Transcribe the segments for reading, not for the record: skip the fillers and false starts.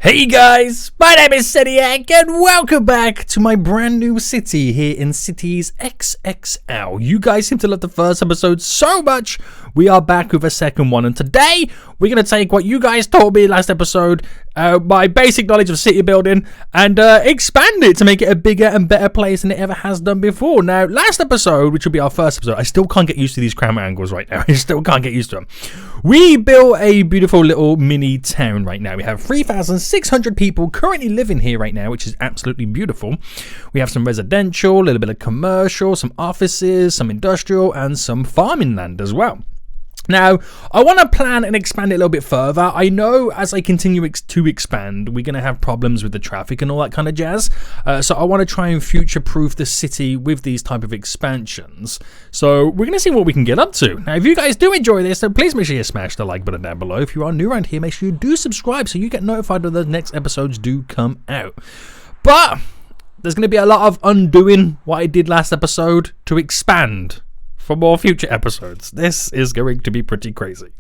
Hey guys, my name is Seniac and welcome back to my brand new city here in Cities XXL. You guys seem to love the first episode so much, we are back with a second one, and today we're going to take what you guys told me last episode, my basic knowledge of city building, and expand it to make it a bigger and better place than it ever has done before. Now, last episode, which will be our first episode, I still can't get used to these camera angles right now. I still can't get used to them. We built a beautiful little mini town right now. We have 3,600 people currently living here right now, which is absolutely beautiful. We have some residential, a little bit of commercial, some offices, some industrial, and some farming land as well. Now, I want to plan and expand it a little bit further. I know as I continue to expand, we're going to have problems with the traffic and all that kind of jazz. So I want to try and future-proof the city with these type of expansions. So we're going to see what we can get up to. Now, if you guys do enjoy this, then please make sure you smash the like button down below. If you are new around here, make sure you do subscribe so you get notified when the next episodes do come out. But there's going to be a lot of undoing what I did last episode to expand for more future episodes. This is going to be pretty crazy.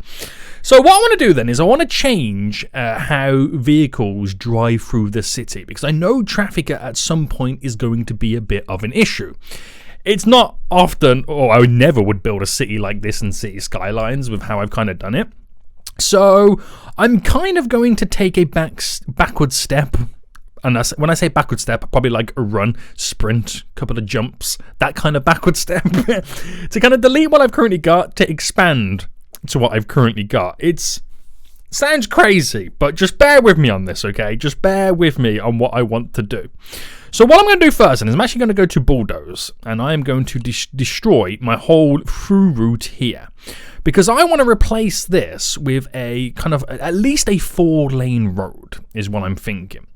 So what I want to do then is I want to change how vehicles drive through the city, because I know traffic at some point is going to be a bit of an issue. It's not often, or I never would build a city like this in City Skylines with how I've kind of done it. So I'm kind of going to take a backward step. And when I say backward step, probably like a run, sprint, couple of jumps, that kind of backward step to kind of delete what I've currently got to expand to what I've currently got. It sounds crazy, but just bear with me on this, okay? Just bear with me on what I want to do. So what I'm going to do first, and is I'm actually going to go to bulldoze, and I am going to destroy my whole through route here, because I want to replace this with a kind of at least a 4-lane road is what I'm thinking.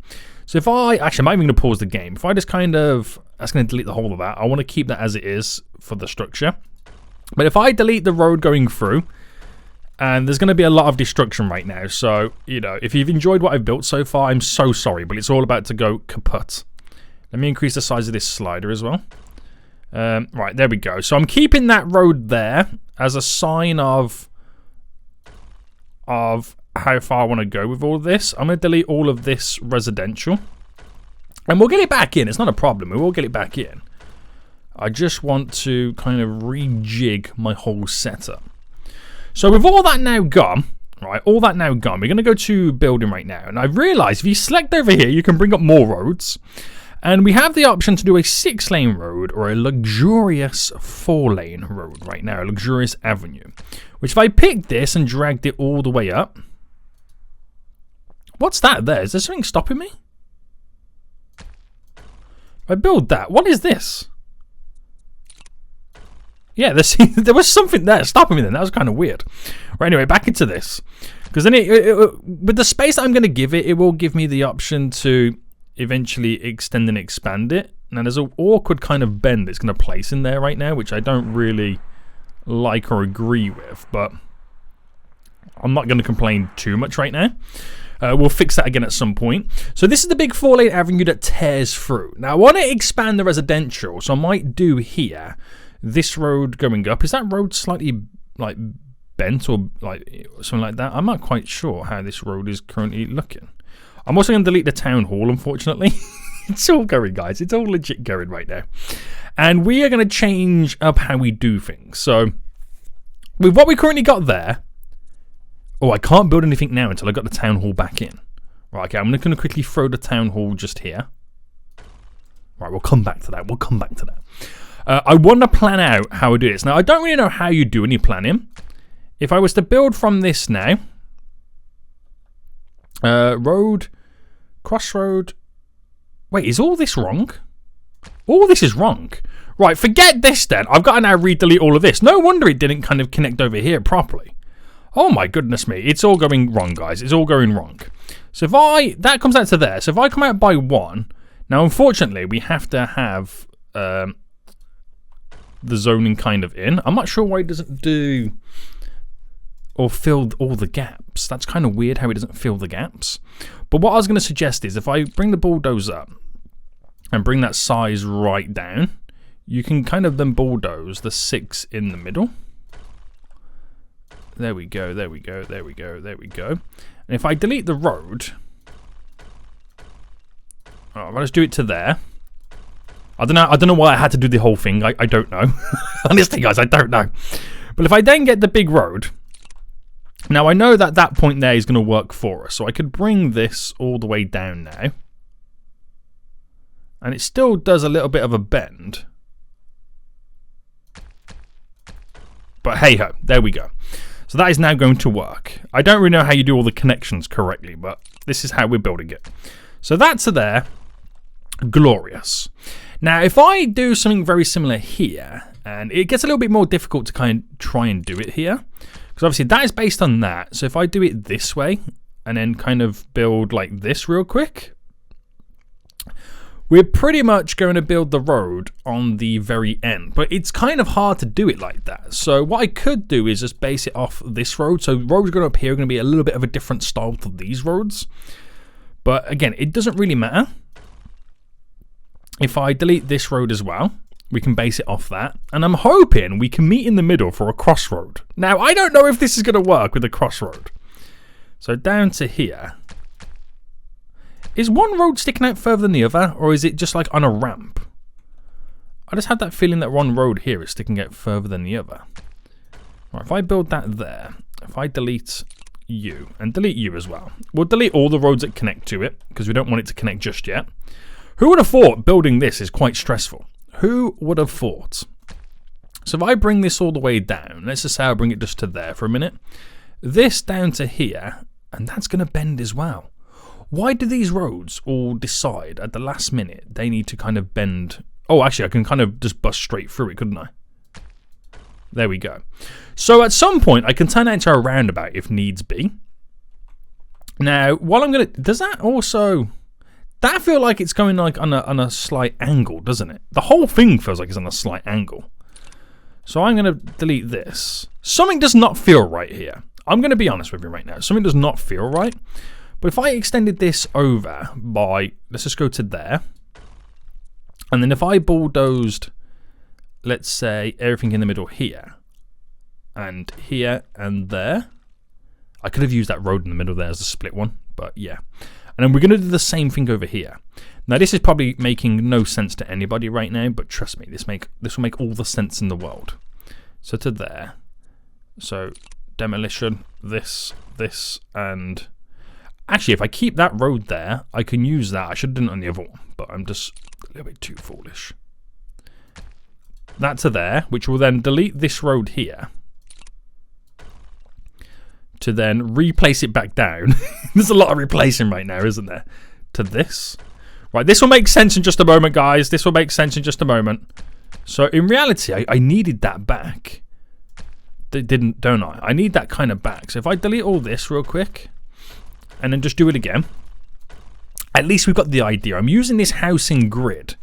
So if I'm not even going to pause the game. If I just that's going to delete the whole of that. I want to keep that as it is for the structure. But if I delete the road going through, and there's going to be a lot of destruction right now. So, you know, if you've enjoyed what I've built so far, I'm so sorry, but it's all about to go kaput. Let me increase the size of this slider as well. Right, there we go. So I'm keeping that road there as a sign of how far I want to go with all of this. I'm going to delete all of this residential. And we'll get it back in. It's not a problem. We will get it back in. I just want to kind of rejig my whole setup. So with all that now gone, right, we're going to go to building right now. And I've realized if you select over here, you can bring up more roads. And we have the option to do a 6-lane road or a luxurious 4-lane road right now, a luxurious avenue. Which if I picked this and dragged it all the way up, what's that there? Is there something stopping me? If I build that, what is this? Yeah, there was something there stopping me then. That was kind of weird. Right, anyway, back into this. Because then with the space that I'm going to give it, it will give me the option to eventually extend and expand it. Now, there's an awkward kind of bend it's going to place in there right now, which I don't really like or agree with. But I'm not going to complain too much right now. We'll fix that again at some point. So this is the big 4-lane avenue that tears through. Now, I want to expand the residential, so I might do here this road going up. Is that road slightly like bent or like something like that? I'm not quite sure how this road is currently looking. I'm also going to delete the town hall, unfortunately. It's all going, guys. It's all legit going right now. And we are going to change up how we do things. So with what we currently got there, oh, I can't build anything now until I got the town hall back in. Right, okay, I'm going to quickly throw the town hall just here. Right, we'll come back to that. I want to plan out how I do this. Now, I don't really know how you do any planning. If I was to build from this now, road, crossroad. Wait, is all this wrong? All this is wrong. Right, forget this then. I've got to now re-delete all of this. No wonder it didn't kind of connect over here properly. Oh my goodness me. It's all going wrong, guys. It's all going wrong. So that comes out to there. So if I come out by 1, now unfortunately we have to have the zoning kind of in. I'm not sure why it doesn't do or fill all the gaps. That's kind of weird how it doesn't fill the gaps. But what I was going to suggest is if I bring the bulldoze up and bring that size right down, you can kind of then bulldoze the 6 in the middle. There we go. And if I delete the road, Alright, well, let's do it to there. I don't know why I had to do the whole thing. I don't know. Honestly, guys, I don't know. But if I then get the big road, now I know that that point there is going to work for us. So I could bring this all the way down now. And it still does a little bit of a bend. But hey ho, there we go. So that is now going to work. I don't really know how you do all the connections correctly, but this is how we're building it. So that's there. Glorious. Now, if I do something very similar here, and it gets a little bit more difficult to kind of try and do it here, because obviously that is based on that. So if I do it this way, and then kind of build like this real quick, we're pretty much going to build the road on the very end, but it's kind of hard to do it like that. So what I could do is just base it off this road. So roads going up here are going to be a little bit of a different style to these roads. But again, it doesn't really matter. If I delete this road as well, we can base it off that. And I'm hoping we can meet in the middle for a crossroad. Now, I don't know if this is going to work with a crossroad. So down to here. Is one road sticking out further than the other, or is it just like on a ramp? I just had that feeling that one road here is sticking out further than the other. Right, if I build that there, if I delete you, and delete you as well. We'll delete all the roads that connect to it, because we don't want it to connect just yet. Who would have thought building this is quite stressful? Who would have thought? So if I bring this all the way down, let's just say I'll bring it just to there for a minute. This down to here, and that's going to bend as well. Why do these roads all decide at the last minute they need to kind of bend? Oh, actually, I can kind of just bust straight through it, couldn't I? There we go. So at some point, I can turn that into a roundabout if needs be. Now, while I'm going to... Does that also... That feel like it's going like on a slight angle, doesn't it? The whole thing feels like it's on a slight angle. So I'm going to delete this. Something does not feel right here. I'm going to be honest with you right now. Something does not feel right. But if I extended this over by, let's just go to there. And then if I bulldozed, let's say, everything in the middle here. And here and there. I could have used that road in the middle there as a split one, but yeah. And then we're going to do the same thing over here. Now this is probably making no sense to anybody right now, but trust me, this will make all the sense in the world. So to there. So demolition, this, and... Actually, if I keep that road there, I can use that. I should have done it on the other one, but I'm just a little bit too foolish. That to there, which will then delete this road here. To then replace it back down. There's a lot of replacing right now, isn't there? To this. Right, this will make sense in just a moment, guys. This will make sense in just a moment. So in reality, I needed that back. Didn't, don't I? I need that kind of back. So if I delete all this real quick... and then just do it again. At least we've got the idea. I'm using this housing grid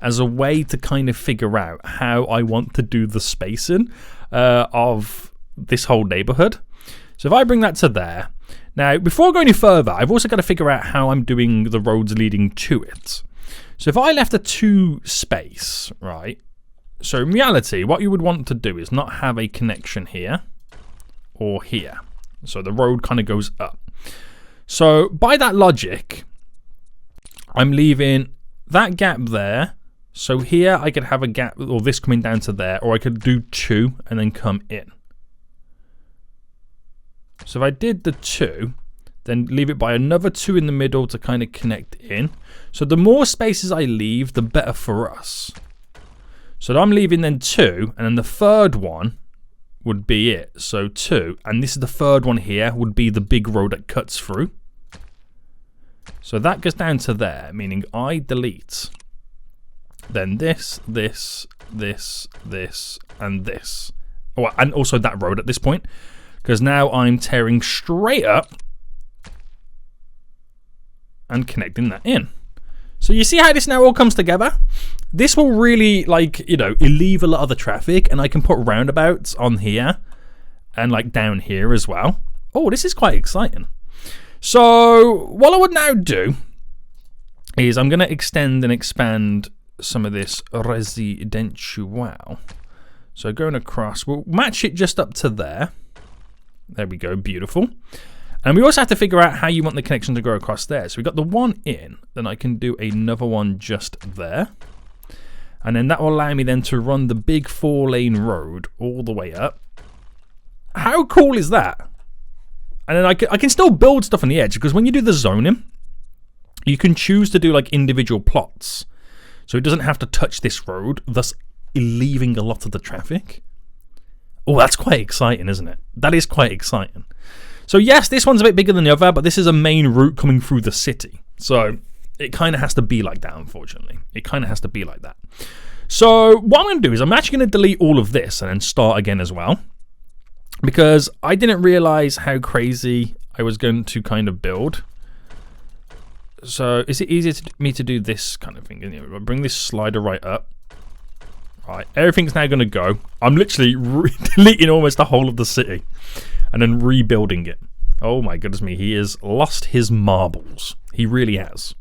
as a way to kind of figure out how I want to do the spacing of this whole neighborhood. So if I bring that to there. Now, before I go any further, I've also got to figure out how I'm doing the roads leading to it. So if I left a 2 space, right? So in reality, what you would want to do is not have a connection here or here. So the road kind of goes up. So by that logic, I'm leaving that gap there. So here I could have a gap, or this coming down to there, or I could do 2 and then come in. So if I did the 2, then leave it by another 2 in the middle to kind of connect in. So the more spaces I leave, the better for us. So I'm leaving then 2, and then the third one would be it. So 2, and this is the third one here, would be the big road that cuts through. So that goes down to there, meaning I delete then this, and this. Oh, and also that road at this point, because now I'm tearing straight up and connecting that in. So you see how this now all comes together? This will really, like, you know, relieve a lot of the traffic, and I can put roundabouts on here and like down here as well. Oh, this is quite exciting. So what I would now do is I'm going to extend and expand some of this residential. So going across, we'll match it just up to there. There we go, beautiful. And we also have to figure out how you want the connection to go across there. So we've got the one in, then I can do another one just there. And then that will allow me then to run the big 4-lane road all the way up. How cool is that? And then I can still build stuff on the edge, because when you do the zoning, you can choose to do like individual plots. So it doesn't have to touch this road, thus leaving a lot of the traffic. Oh, that's quite exciting, isn't it? That is quite exciting. So yes, this one's a bit bigger than the other, but this is a main route coming through the city. So it kind of has to be like that, unfortunately. It kind of has to be like that. So what I'm going to do is I'm actually going to delete all of this and then start again as well. Because I didn't realize how crazy I was going to kind of build. So is it easier for me to do this kind of thing? Bring this slider right up. Right, everything's now going to go. I'm literally deleting almost the whole of the city and then rebuilding it. Oh my goodness me, he has lost his marbles. He really has.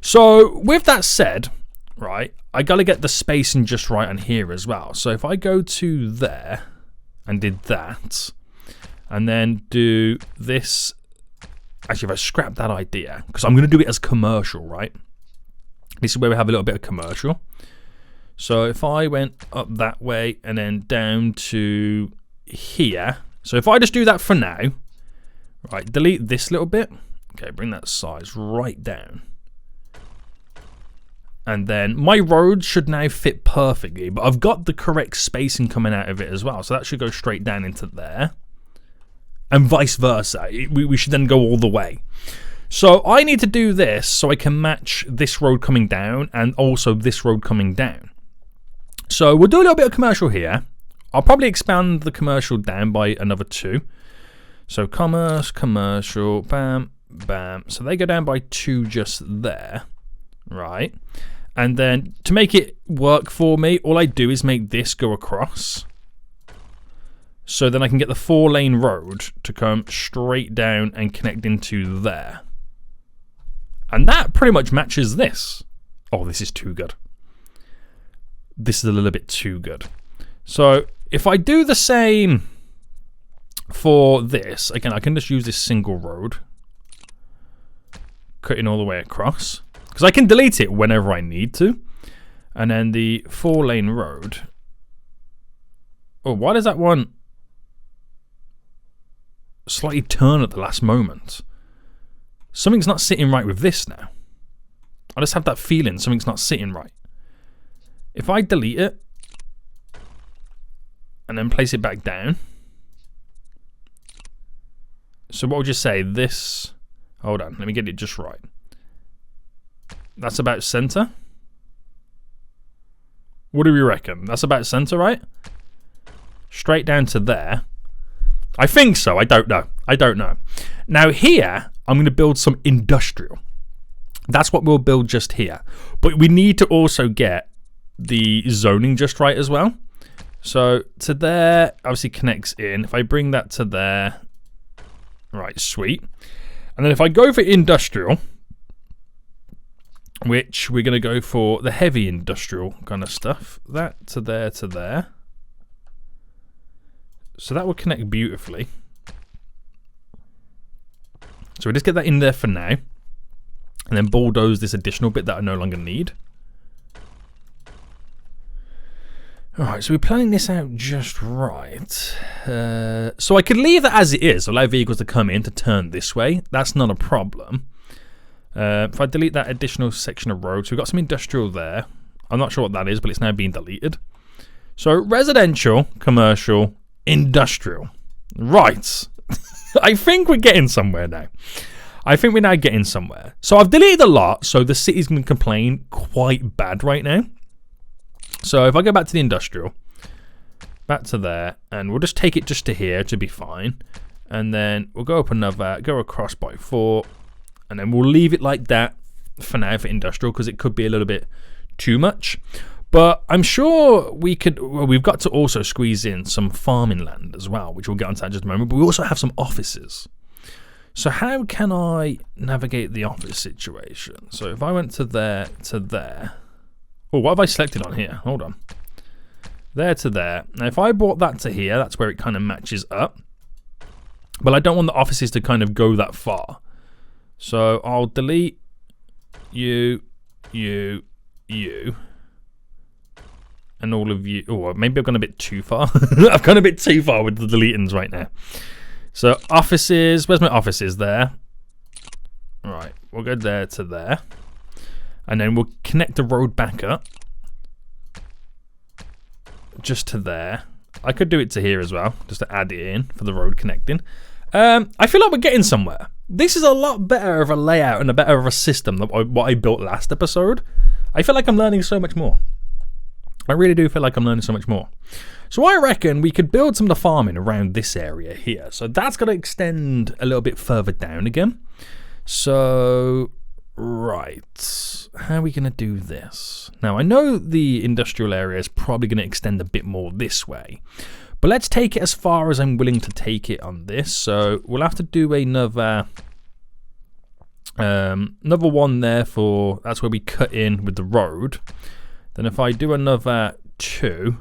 So with that said, right, I got to get the spacing just right on here as well. So if I go to there and did that, and then do this. Actually, if I scrap that idea, because I'm going to do it as commercial, right? This is where we have a little bit of commercial. So if I went up that way and then down to here. So if I just do that for now, right, delete this little bit. Okay, bring that size right down. And then my road should now fit perfectly, but I've got the correct spacing coming out of it as well. So that should go straight down into there. And vice versa. We should then go all the way. So I need to do this so I can match this road coming down and also this road coming down. So we'll do a little bit of commercial here. I'll probably expand the commercial down by another 2. So commerce, commercial, bam, bam. So they go down by 2 just there, right? And then to make it work for me, all I do is make this go across. So then I can get the 4-lane road to come straight down and connect into there. And that pretty much matches this. Oh, this is too good. This is a little bit too good. So if I do the same for this, again, I can just use this single road. Cutting all the way across. Because I can delete it whenever I need to. And then the 4-lane road. Oh, why does that one slightly turn at the last moment? Something's not sitting right with this now. I just have that feeling something's not sitting right. If I delete it and then place it back down. So what would you say? This, hold on, let me get it just right. That's about center. What do we reckon? That's about center, right? Straight down to there. I think so. I don't know. I don't know. Now here, I'm going to build some industrial. That's what we'll build just here. But we need to also get the zoning just right as well. So to there, obviously connects in. If I bring that to there, right, sweet. And then if I go for industrial, which we're going to go for the heavy industrial kind of stuff, that to there to there. So that will connect beautifully. So we just get that in there for now. And then bulldoze this additional bit that I no longer need. Alright, so we're planning this out just right. So I could leave that as it is, allow vehicles to come in to turn this way. That's not a problem. If I delete that additional section of road, so we've got some industrial there. I'm not sure what that is, but it's now being deleted. So residential, commercial, industrial. Right. I think we're getting somewhere now. I think we're now getting somewhere. So I've deleted a lot, so the city's going to complain quite bad right now. So if I go back to the industrial, back to there, and we'll just take it just to here to be fine. And then we'll go up another, go across by 4, and then we'll leave it like that for now for industrial, because it could be a little bit too much. But I'm sure we could, well, we've got to also squeeze in some farming land as well, which we'll get onto in just a moment. But we also have some offices. So how can I navigate the office situation? So if I went to there to there. Oh, what have I selected on here? Hold on. There to there. Now if I brought that to here, that's where it kind of matches up. But I don't want the offices to kind of go that far. So I'll delete you, and all of you. Oh, maybe I've gone a bit too far. I've gone a bit too far with the deletings right now. So offices, where's my offices? There. Right, we'll go there to there. And then we'll connect the road back up. Just to there. I could do it to here as well, just to add it in for the road connecting. I feel like we're getting somewhere. This is a lot better of a layout and a better of a system than what I built last episode. I feel like I'm learning so much more. I really do feel like I'm learning so much more. So I reckon we could build some of the farming around this area here. So that's going to extend a little bit further down again. So, right. How are we going to do this? Now, I know the industrial area is probably going to extend a bit more this way. But let's take it as far as I'm willing to take it on this. So we'll have to do another one there for, that's where we cut in with the road. Then if I do another 2,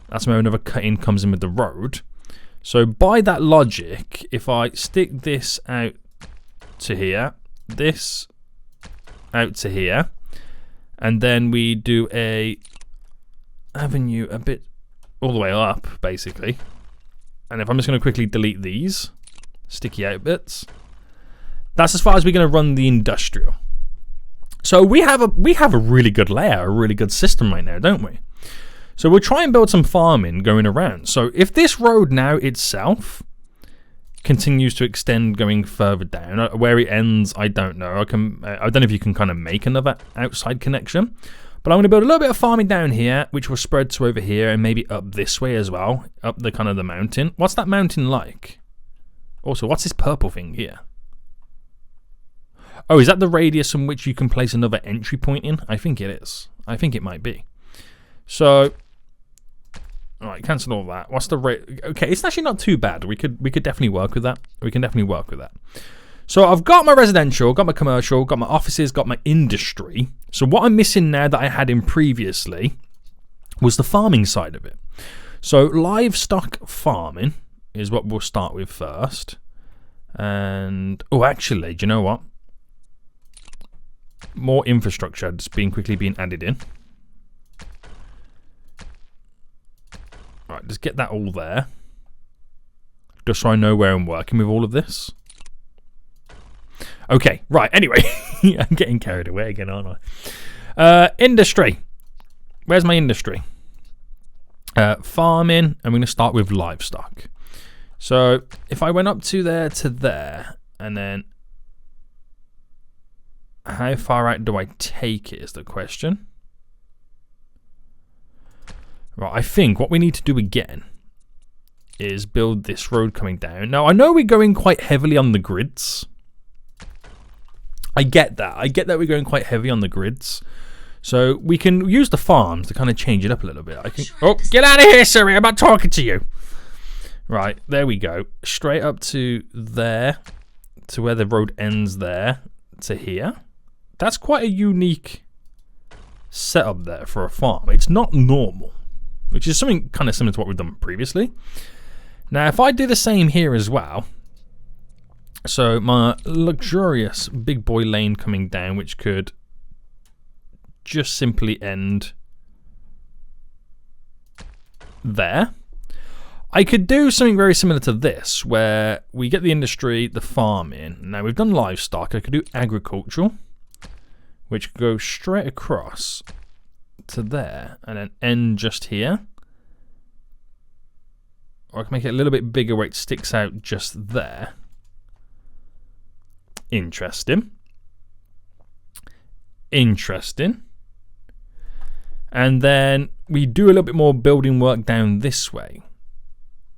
that's where another cut in comes in with the road. So by that logic, if I stick this out to here, this out to here, and then we do a avenue a bit all the way up, basically. And if I'm just going to quickly delete these sticky out bits, that's as far as we're going to run the industrial. So we have a really good layout, a really good system right now, don't we? So we'll try and build some farming going around. So if this road now itself continues to extend going further down, where it ends, I don't know. I don't know if you can kind of make another outside connection. But I'm going to build a little bit of farming down here, which will spread to over here and maybe up this way as well, up the kind of the mountain. What's that mountain like? Also, what's this purple thing here? Oh, is that the radius in which you can place another entry point in? I think it is. I think it might be. So, all right, cancel all that. What's the rate? Okay, it's actually not too bad. We could definitely work with that. We can definitely work with that. So I've got my residential, got my commercial, got my offices, got my industry. So what I'm missing now that I had in previously was the farming side of it. So livestock farming is what we'll start with first. And, oh, actually, do you know what? More infrastructure just quickly being added in. Right, just get that all there. Just so I know where I'm working with all of this. Okay, right, anyway. I'm getting carried away again, aren't I? Industry. Where's my industry? Farming. I'm going to start with livestock. So if I went up to there, and then how far out do I take it is the question. Right, I think what we need to do again is build this road coming down. Now, I know we're going quite heavily on the grids. I get that. I get that we're going quite heavy on the grids. So we can use the farms to kind of change it up a little bit. Oh, get out of here, Siri. I'm not talking to you. Right, there we go. Straight up to there, to where the road ends there, to here. That's quite a unique setup there for a farm. It's not normal, which is something kind of similar to what we've done previously. Now, if I do the same here as well, so my luxurious big boy lane coming down, which could just simply end there. I could do something very similar to this, where we get the industry, the farming. Now, we've done livestock. I could do agricultural, which goes straight across to there and then end just here. Or I can make it a little bit bigger where it sticks out just there. Interesting. Interesting. And then we do a little bit more building work down this way.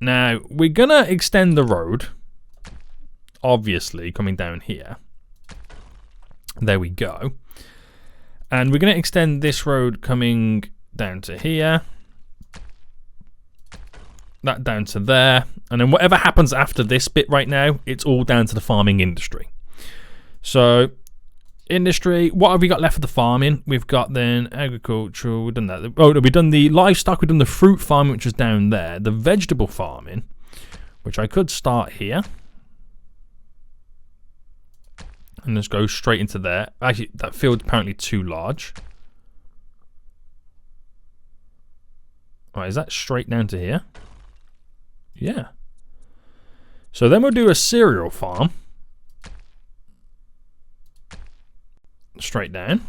Now, we're going to extend the road, obviously, coming down here. There we go. And we're going to extend this road coming down to here. That down to there. And then whatever happens after this bit right now, it's all down to the farming industry. So, industry, what have we got left for the farming? We've got then agricultural, we've done that. Oh, no, we've done the livestock, we've done the fruit farming, which is down there. The vegetable farming, which I could start here. And just go straight into there. Actually, that field's apparently too large. Right, is that straight down to here? Yeah. So then we'll do a cereal farm. Straight down.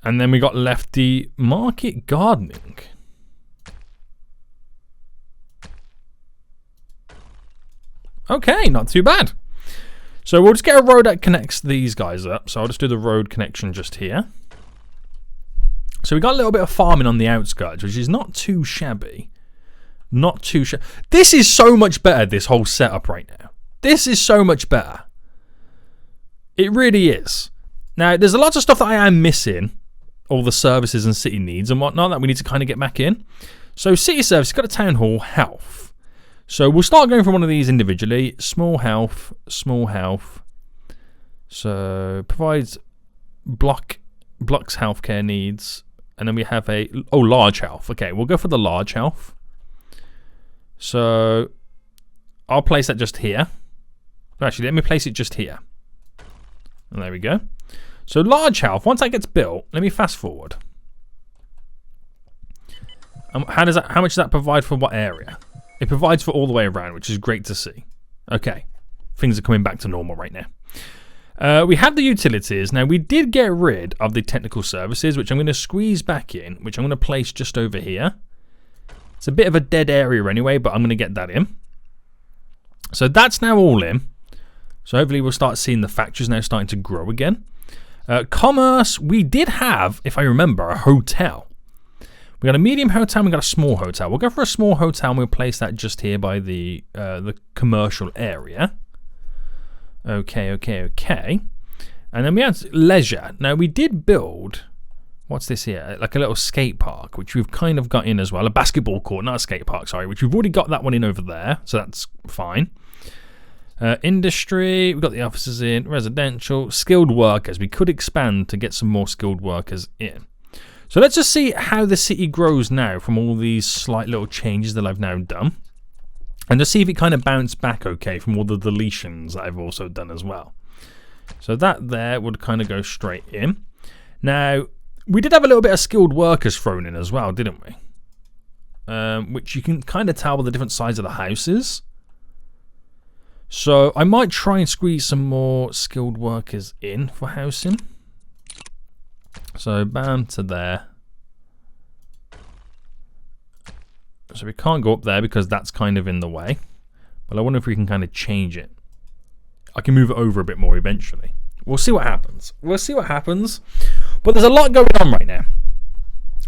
And then we got left the market gardening. Okay, not too bad. So we'll just get a road that connects these guys up. So I'll just do the road connection just here. So we got a little bit of farming on the outskirts, which is not too shabby. Not too shabby. This is so much better, this whole setup right now. This is so much better. It really is. Now, there's a lot of stuff that I am missing. All the services and city needs and whatnot that we need to kind of get back in. So city service, got a town hall, health. So we'll start going from one of these individually. Small health, small health. So provides blocks healthcare needs. And then we have a, large health. Okay, we'll go for the large health. So I'll place that just here. Actually, let me place it just here. And there we go. So large health, once that gets built, let me fast forward. How much does that provide for what area? It provides for all the way around, which is great to see. Okay, things are coming back to normal right now. We have the utilities. Now, we did get rid of the technical services, which I'm going to squeeze back in, which I'm going to place just over here. It's a bit of a dead area anyway, but I'm going to get that in. So that's now all in. So hopefully we'll start seeing the factories now starting to grow again. Commerce, we did have, if I remember, a hotel. We got a medium hotel, we got a small hotel. We'll go for a small hotel and we'll place that just here by the commercial area. Okay. And then we had leisure. Now we did build, what's this here? Like a little skate park, which we've kind of got in as well. A basketball court, not a skate park, sorry, which we've already got that one in over there. So that's fine. Industry, we've got the offices in. Residential, skilled workers. We could expand to get some more skilled workers in. So let's just see how the city grows now from all these slight little changes that I've now done. And just see if it kind of bounced back okay from all the deletions that I've also done as well. So that there would kind of go straight in. Now, we did have a little bit of skilled workers thrown in as well, didn't we? Which you can kind of tell by the different sides of the houses. So I might try and squeeze some more skilled workers in for housing. So bam to there. So we can't go up there because that's kind of in the way. But I wonder if we can kind of change it. I can move it over a bit more eventually. We'll see what happens. But there's a lot going on right now.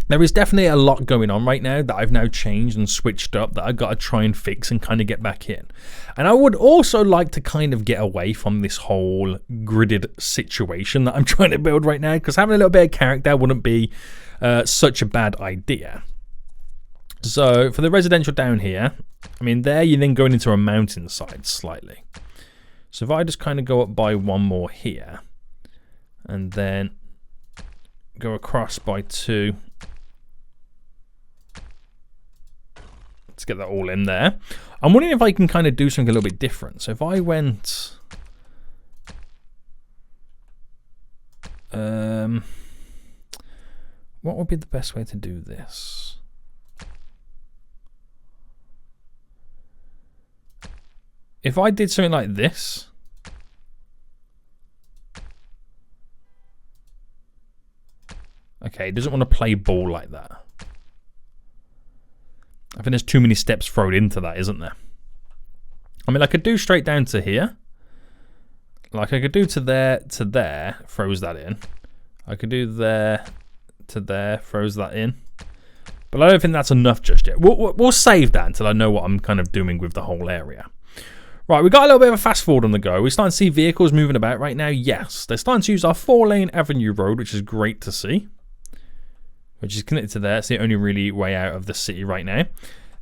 There is definitely a lot going on right now that I've now changed and switched up that I've got to try and fix and kind of get back in. And I would also like to kind of get away from this whole gridded situation that I'm trying to build right now, because having a little bit of character wouldn't be such a bad idea. So for the residential down here, I mean, there you're then going into a mountainside slightly. So if I just kind of go up by one more here and then go across by two, let's get that all in there. I'm wondering if I can kind of do something a little bit different. So if I went, what would be the best way to do this? If I did something like this, okay, it doesn't want to play ball like that. I think there's too many steps thrown into that, isn't there? I mean, I could do straight down to here. Like I could do to there, throws that in. I could do there to there, throws that in. But I don't think that's enough just yet. We'll save that until I know what I'm kind of doing with the whole area. Right, we've got a little bit of a fast forward on the go. We're starting to see vehicles moving about right now. Yes, they're starting to use our 4-lane avenue road, which is great to see. Which is connected to there. It's the only really way out of the city right now.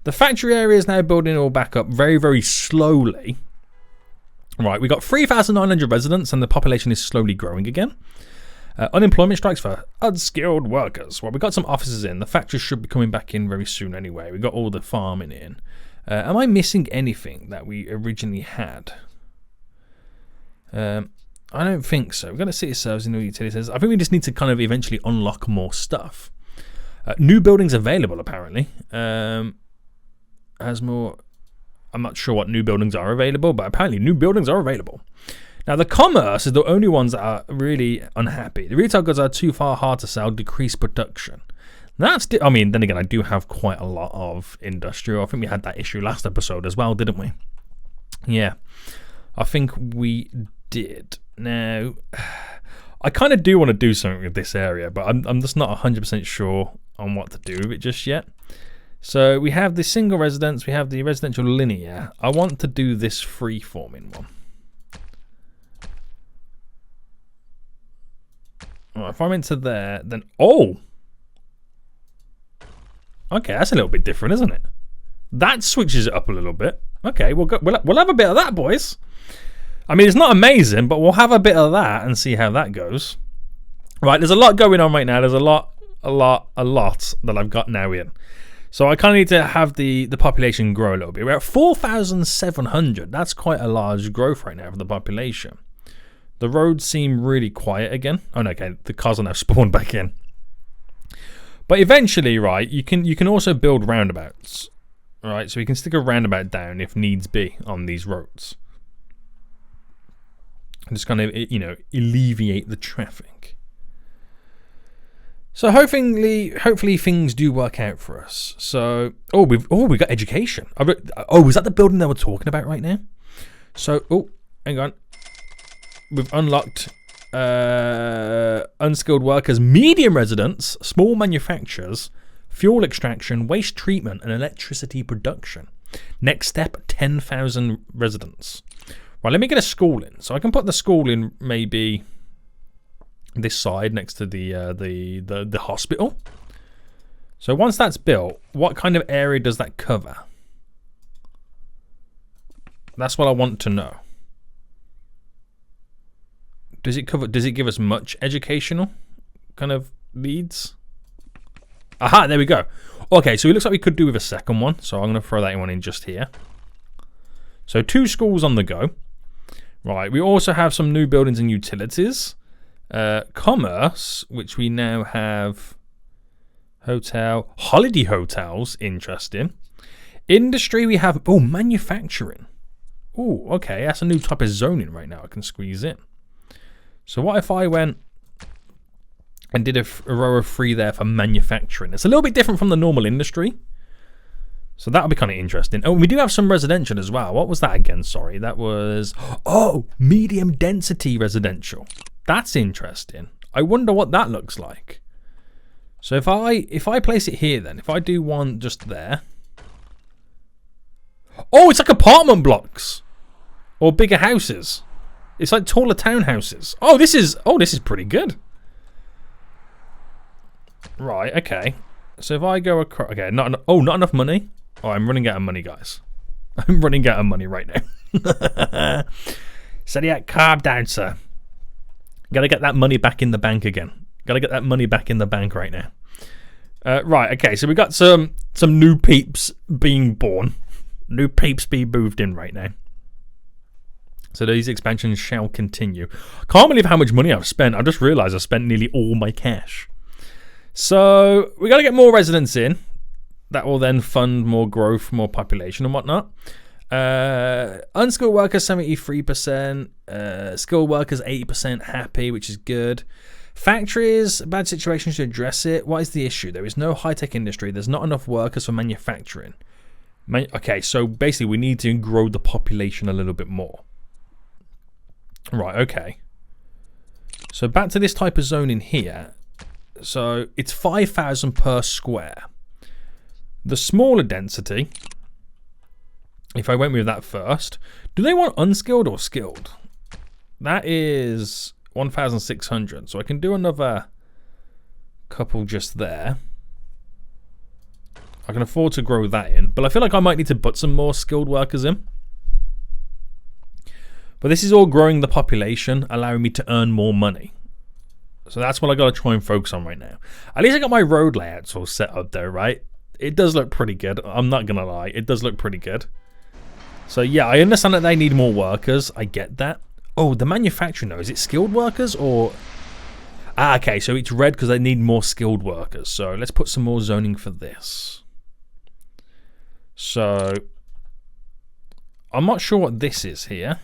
The factory area is now building all back up very, very slowly. Right, we got 3,900 residents and the population is slowly growing again. Unemployment strikes for unskilled workers. Well, we got some offices in. The factories should be coming back in very soon anyway. We got all the farming in. Am I missing anything that we originally had? I don't think so. We've got a city service in the utilities. I think we just need to kind of eventually unlock more stuff. New buildings available, apparently. Has more... I'm not sure what new buildings are available, but apparently new buildings are available. Now, the commerce is the only ones that are really unhappy. The retail goods are too far hard to sell, decrease production. I mean, then again, I do have quite a lot of industrial. I think we had that issue last episode as well, didn't we? Yeah, I think we did. Now, I kind of do want to do something with this area, but I'm just not 100% sure on what to do with it just yet. So we have the single residence, we have the residential linear. I want to do this free-forming one. Right, if I went to there, then... Oh! Okay, that's a little bit different, isn't it? That switches it up a little bit. Okay, we'll have a bit of that, boys. I mean, it's not amazing, but we'll have a bit of that and see how that goes. Right, there's a lot going on right now. There's a lot that I've got now in. So I kind of need to have the population grow a little bit. We're at 4,700. That's quite a large growth right now for the population. The roads seem really quiet again. Oh no, okay, the cars are now spawned back in. But eventually, right, you can also build roundabouts. Right, so we can stick a roundabout down if needs be on these roads. And just kind of, alleviate the traffic. So hopefully things do work out for us. So we got education. Is that the building that we're talking about right now? So hang on, we've unlocked unskilled workers, medium residents, small manufacturers, fuel extraction, waste treatment, and electricity production. Next step: 10,000 residents. Right, let me get a school in. So I can put the school in maybe this side next to the hospital. So once that's built, what kind of area does that cover? That's what I want to know. Does it give us much educational kind of needs? Aha, there we go. Okay, so it looks like we could do with a second one. So I'm going to throw that one in just here. So 2 schools on the go. Right, we also have some new buildings and utilities. Commerce, which we now have. Hotel, holiday hotels, interesting. Industry, we have, manufacturing. Oh, okay, that's a new type of zoning right now I can squeeze in. So what if I went and did a row of 3 there for manufacturing? It's a little bit different from the normal industry. So that'll be kind of interesting. Oh, we do have some residential as well. What was that again? Sorry, that was... medium density residential. That's interesting. I wonder what that looks like. So if I place it here then, if I do one just there... Oh, it's like apartment blocks! Or bigger houses. It's like taller townhouses. Oh, this is pretty good. Right, okay. So if I go across... Okay, not enough money. Oh, I'm running out of money, guys. I'm running out of money right now. Zodiac, calm down, sir. Gotta get that money back in the bank again. Gotta get that money back in the bank right now. Right, okay, so we got some new peeps being born. New peeps being moved in right now. So these expansions shall continue. Can't believe how much money I've spent. I just realised I spent nearly all my cash. So we got to get more residents in. That will then fund more growth, more population and whatnot. Unskilled workers 73%. Skilled workers 80% happy, which is good. Factories, bad situations to address it. What is the issue? There is no high-tech industry. There's not enough workers for manufacturing. Okay, so basically we need to grow the population a little bit more. Right, okay. So back to this type of zone in here. So it's 5,000 per square. The smaller density, if I went with that first, do they want unskilled or skilled? That is 1,600. So I can do another couple just there. I can afford to grow that in, but I feel like I might need to put some more skilled workers in. But this is all growing the population, allowing me to earn more money. So that's what I got to try and focus on right now. At least I got my road layouts all set up though, right? It does look pretty good. I'm not gonna lie. It does look pretty good. So yeah, I understand that they need more workers. I get that. Oh, the manufacturing though, is it skilled workers or... Ah, okay, so it's red because they need more skilled workers. So let's put some more zoning for this. So I'm not sure what this is here.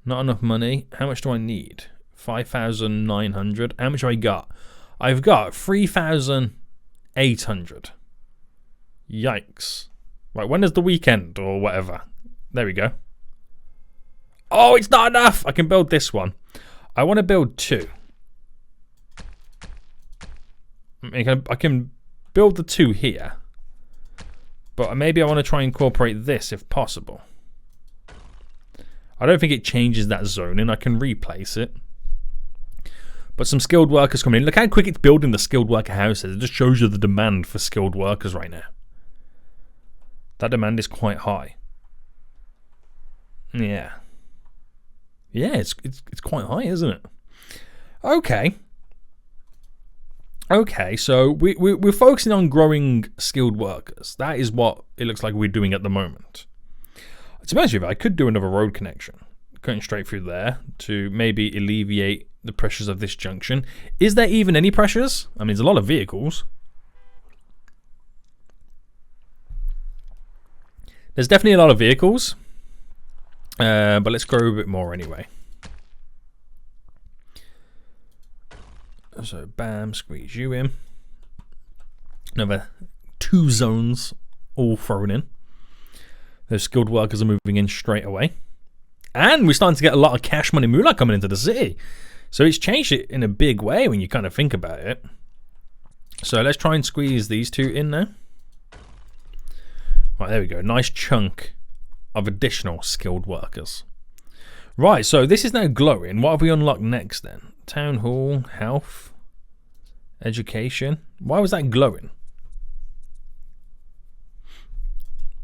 Not enough money. How much do I need? 5,900. How much have I got? I've got 3,800. Yikes. Right, when does the weekend or whatever? There we go. Oh, it's not enough. I can build this one. I want to build 2. I can build the 2 here. But maybe I want to try and incorporate this if possible. I don't think it changes that zoning. I can replace it. But some skilled workers coming in. Look how quick it's building the skilled worker houses. It just shows you the demand for skilled workers right now. That demand is quite high. Yeah. Yeah, it's quite high, isn't it? Okay. Okay, so we're focusing on growing skilled workers. That is what it looks like we're doing at the moment. To be honest with you, I could do another road connection. Going straight through there to maybe alleviate the pressures of this junction. Is there even any pressures? I mean, there's a lot of vehicles. There's definitely a lot of vehicles. But let's grow a bit more anyway. So, bam, squeeze you in. Another 2 zones all thrown in. Those skilled workers are moving in straight away. And we're starting to get a lot of cash money moolah coming into the city. So it's changed it in a big way when you kind of think about it. So let's try and squeeze these 2 in now. Right, there we go. Nice chunk of additional skilled workers. Right, so this is now glowing. What have we unlocked next then? Town hall, health, education. Why was that glowing?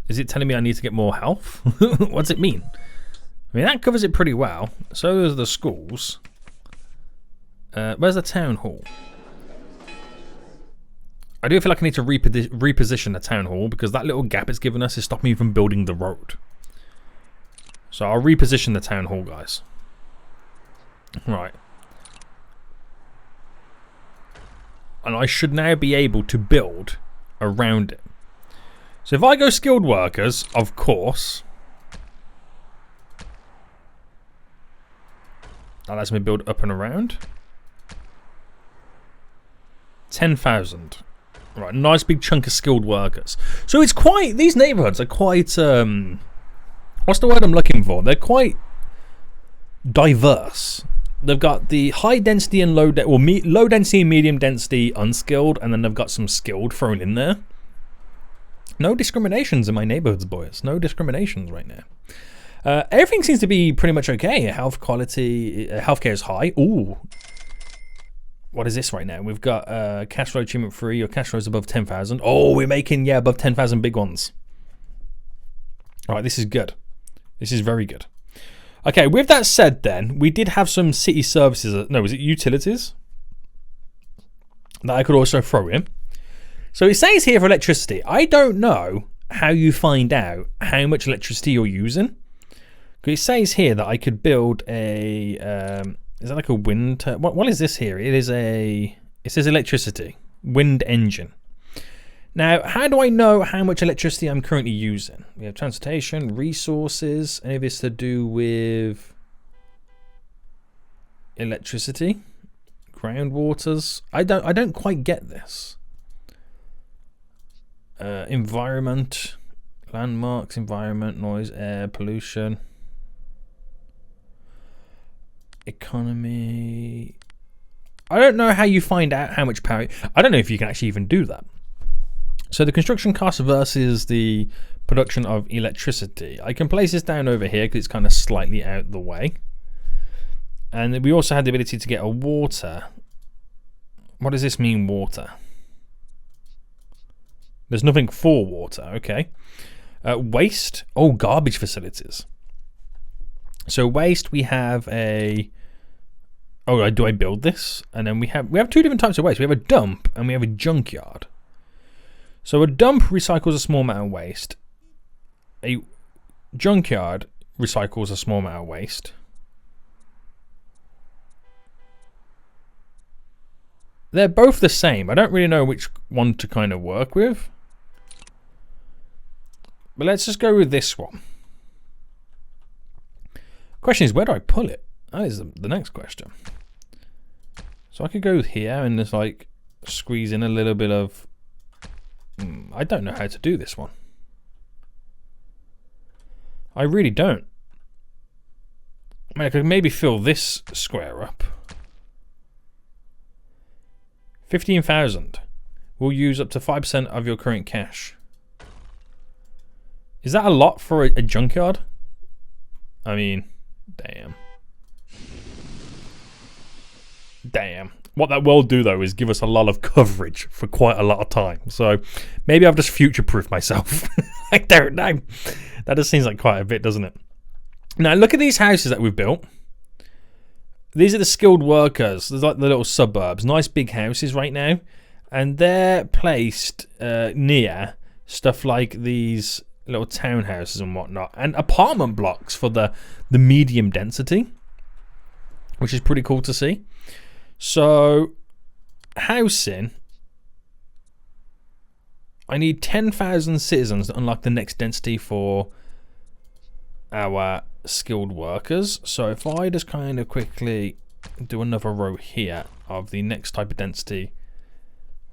Is it telling me I need to get more health? What's it mean? I mean, that covers it pretty well. So there's the schools. Where's the town hall? I do feel like I need to reposition the town hall because that little gap it's given us is stopping me from building the road. So I'll reposition the town hall, guys. Right. And I should now be able to build around it. So if I go skilled workers, of course, that lets me build up and around. 10,000. Right, nice big chunk of skilled workers. So it's quite, these neighborhoods are quite, what's the word I'm looking for? They're quite diverse. They've got the high density and low density and medium density unskilled, and then they've got some skilled thrown in there. No discriminations in my neighborhoods, boys. No discriminations right now. Everything seems to be pretty much okay. Health quality, healthcare is high. Ooh. What is this right now? We've got cash flow achievement 3. Your cash flow is above 10,000. Oh, we're making, yeah, above 10,000 big ones. All right, this is good. This is very good. Okay, with that said then, we did have some city services. No, was it utilities? That I could also throw in. So it says here for electricity. I don't know how you find out how much electricity you're using. It says here that I could build a... is that like a wind... What is this here? It says electricity. Wind engine. Now, how do I know how much electricity I'm currently using? We have transportation, resources. Any of this to do with electricity? Groundwaters? I don't quite get this. Environment, landmarks, environment, noise, air, pollution, economy. I don't know how you find out how much power. I don't know if you can actually even do that. So the construction cost versus the production of electricity. I can place this down over here because it's kind of slightly out the way. And we also had the ability to get a water. What does this mean, water? There's nothing for water, okay. Waste, oh, garbage facilities. So waste, we have a... Oh, do I build this? And then we have 2 different types of waste. We have a dump and we have a junkyard. So a dump recycles a small amount of waste. A junkyard recycles a small amount of waste. They're both the same. I don't really know which one to kind of work with. But let's just go with this one. Question is, where do I pull it? That is the next question. So I could go here and just like squeeze in a little bit of... I don't know how to do this one. I really don't. I mean, I could maybe fill this square up. 15,000. Will use up to 5% of your current cash. Is that a lot for a junkyard? I mean, damn. Damn. What that will do, though, is give us a lot of coverage for quite a lot of time. So maybe I've just future-proofed myself. I don't know. That just seems like quite a bit, doesn't it? Now, look at these houses that we've built. These are the skilled workers. There's like the little suburbs. Nice big houses right now. And they're placed near stuff like these little townhouses and whatnot. And apartment blocks for the medium density. Which is pretty cool to see. So, housing. I need 10,000 citizens to unlock the next density for our skilled workers. So if I just kind of quickly do another row here of the next type of density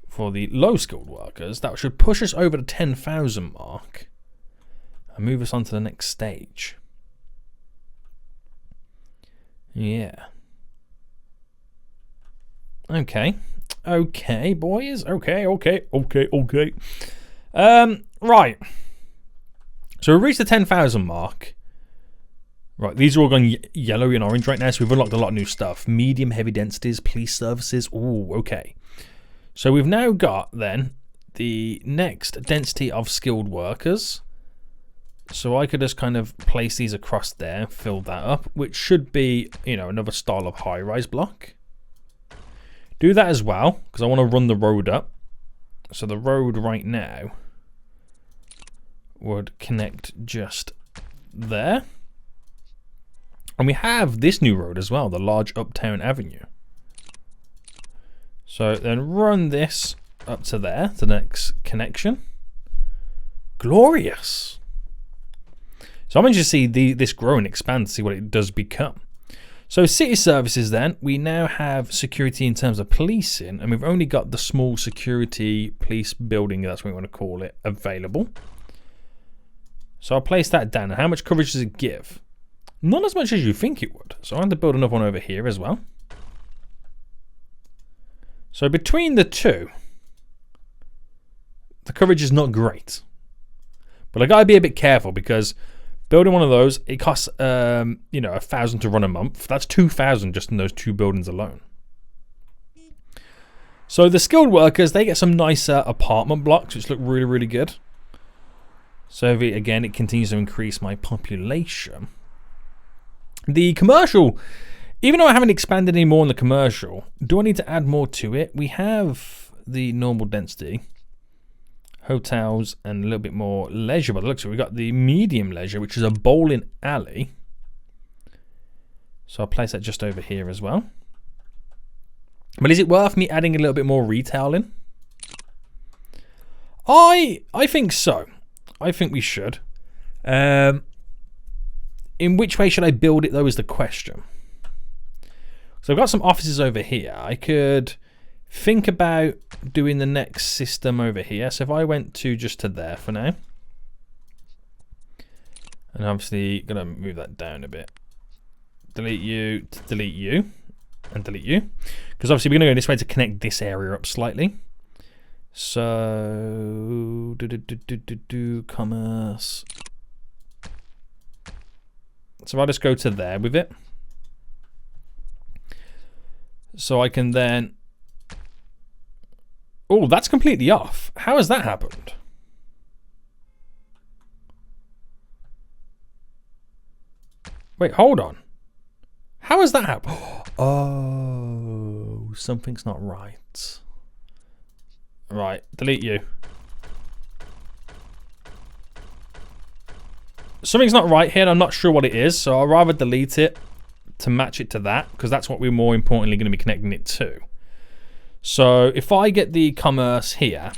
for the low skilled workers, that should push us over the 10,000 mark and move us on to the next stage. Yeah. Okay. Okay, boys. Okay. Right. So we reached the 10,000 mark. Right, these are all going yellow and orange right now, so we've unlocked a lot of new stuff. Medium, heavy densities, police services. Ooh, okay. So we've now got, then, the next density of skilled workers. So I could just kind of place these across there, fill that up, which should be, you know, another style of high-rise block. Do that as well, because I want to run the road up. So the road right now would connect just there. And we have this new road as well, the large Uptown Avenue. So then run this up to there, to the next connection. Glorious. So I'm going to see this grow and expand to see what it does become. So city services then, we now have security in terms of policing, and we've only got the small security police building, that's what we want to call it, available. So I'll place that down. And how much coverage does it give? Not as much as you think it would. So I'm going to build another one over here as well. So between the two, the coverage is not great. But I got to be a bit careful because building one of those, it costs, you know, 1,000 to run a month. That's 2,000 just in those two buildings alone. So the skilled workers, they get some nicer apartment blocks, which look really, really good. So again, it continues to increase my population. The commercial, even though I haven't expanded any more on the commercial, do I need to add more to it? We have the normal density, hotels, and a little bit more leisure. But look, so we've got the medium leisure, which is a bowling alley. So I'll place that just over here as well. But is it worth me adding a little bit more retail in? I think so. I think we should. In which way should I build it, though, is the question. So I've got some offices over here. I could think about doing the next system over here. So if I went to just to there for now. And obviously going to move that down a bit. Delete you, delete you, and delete you. Because obviously we're going to go this way to connect this area up slightly. So, commerce. So I'll just go to there with it. So I can then... Oh, that's completely off. How has that happened? Wait, hold on. How has that happened? Oh, something's not right. Right, delete you. something's not right here. And I'm not sure what it is, so I'll rather delete it to match it to that, because that's what we're more importantly going to be connecting it to. So if I get the commerce here,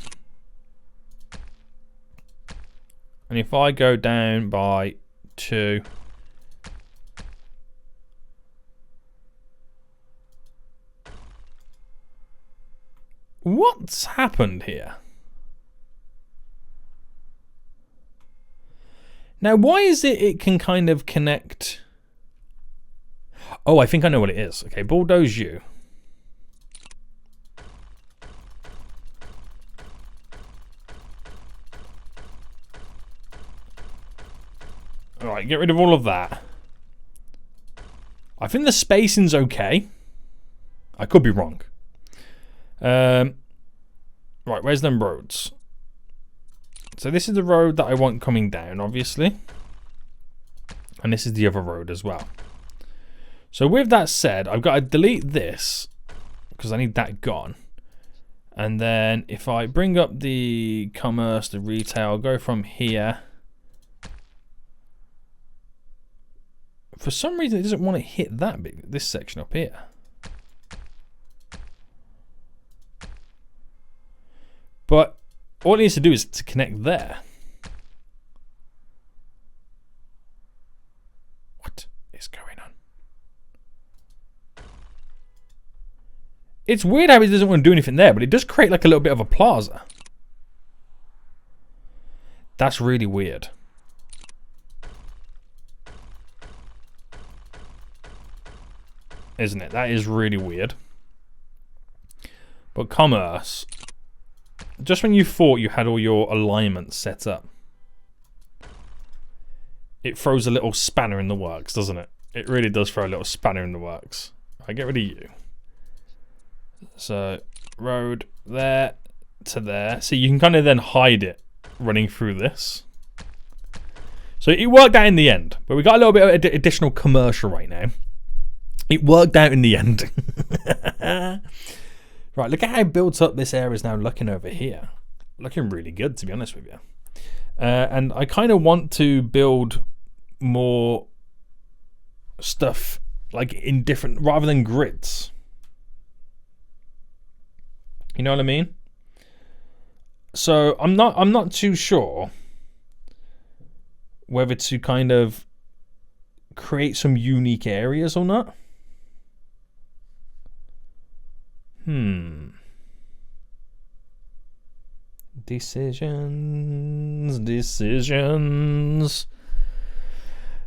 and if I go down by 2, what's happened here? Now, why is it can kind of connect? Oh, I think I know what it is. Okay, bulldoze you. Alright, get rid of all of that. I think the spacing's okay. I could be wrong. Right, where's them roads? So this is the road that I want coming down, obviously. And this is the other road as well. So with that said, I've got to delete this, because I need that gone. And then if I bring up the commerce, the retail, go from here. For some reason, it doesn't want to hit that bit, this section up here. But all it needs to do is to connect there. What is going on? It's weird how it doesn't want to do anything there, but it does create like a little bit of a plaza. That's really weird. Isn't it? That is really weird. But commerce, just when you thought you had all your alignments set up, it throws a little spanner in the works, doesn't it? It really does throw a little spanner in the works. Right, get rid of you. So, road there to there. So you can kind of then hide it running through this. So it worked out in the end, but we got a little bit of additional commercial right now. It worked out in the end. Right, look at how built up this area is now looking over here. Looking really good, to be honest with you. And I kind of want to build more stuff like in different, rather than grids. You know what I mean? So I'm not too sure whether to kind of create some unique areas or not. Decisions.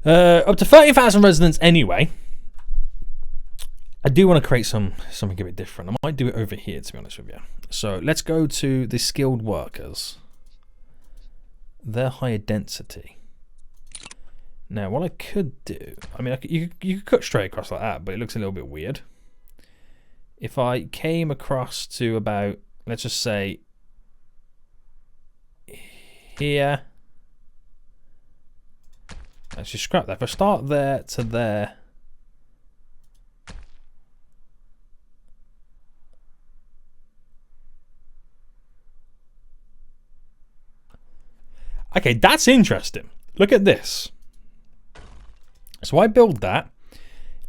Up to 30,000 residents anyway. I do want to create something a bit different. I might do it over here, to be honest with you. So let's go to the skilled workers. Their higher density. Now, what I could do, I mean, you could cut straight across like that, but it looks a little bit weird. If I came across to about, let's just say, here. Let's just scrap that. If I start there to there. Okay, that's interesting. Look at this. So I build that.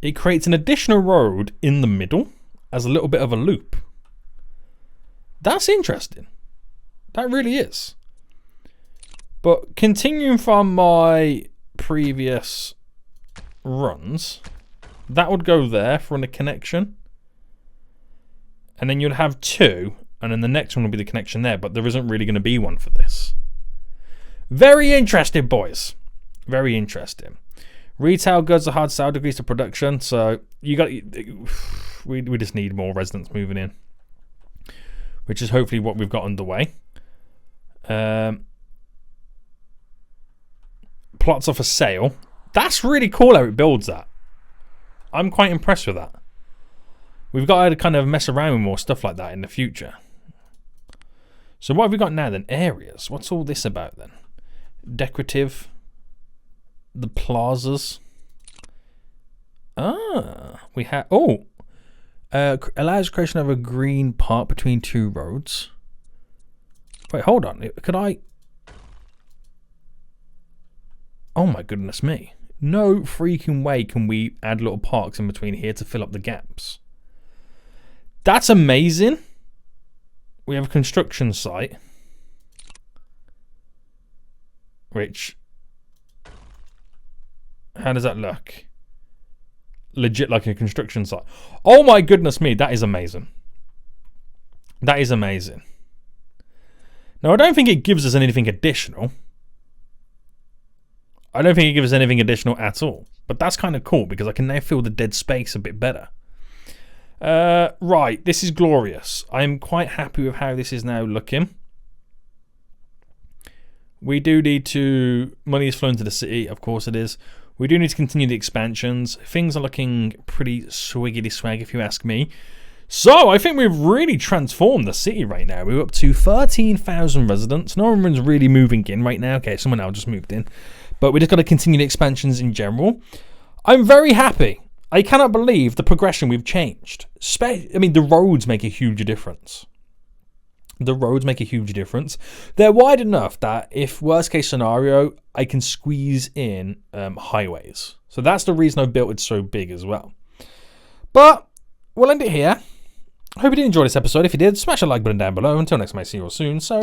It creates an additional road in the middle as a little bit of a loop. That's interesting. That really is. But continuing from my previous runs, that would go there for a connection. And then you'd have 2, and then the next one will be the connection there, but there isn't really going to be one for this. Very interesting, boys. Very interesting. Retail goods are hard to sell, degrees of production, so you got we just need more residents moving in, which is hopefully what we've got underway. Plots are for sale. That's really cool how it builds that. I'm quite impressed with that. We've got to kind of mess around with more stuff like that in the future. So what have we got now then? Areas. What's all this about then? Decorative. The plazas. We have. Allows creation of a green part between 2 roads. Wait, hold on. Could I? Oh my goodness me. No freaking way can we add little parks in between here to fill up the gaps. That's amazing. We have a construction site. Which... How does that look? Legit like a construction site. Oh my goodness me, that is amazing. That is amazing. Now, I don't think it gives us anything additional. I don't think it gives us anything additional at all. But that's kind of cool because I can now fill the dead space a bit better. Right, this is glorious. I'm quite happy with how this is now looking. We do need to... Money is flowing to the city, of course it is. We do need to continue the expansions. Things are looking pretty swiggity swag if you ask me. So, I think we've really transformed the city right now. We're up to 13,000 residents. No one's really moving in right now. Okay, someone else just moved in. But we just got to continue the expansions in general. I'm very happy. I cannot believe the progression we've changed. I mean, the roads make a huge difference. The roads make a huge difference. They're wide enough that if worst case scenario, I can squeeze in highways. So that's the reason I built it so big as well. But we'll end it here. I hope you did enjoy this episode. If you did, smash a like button down below. Until next time, I see you all soon. So...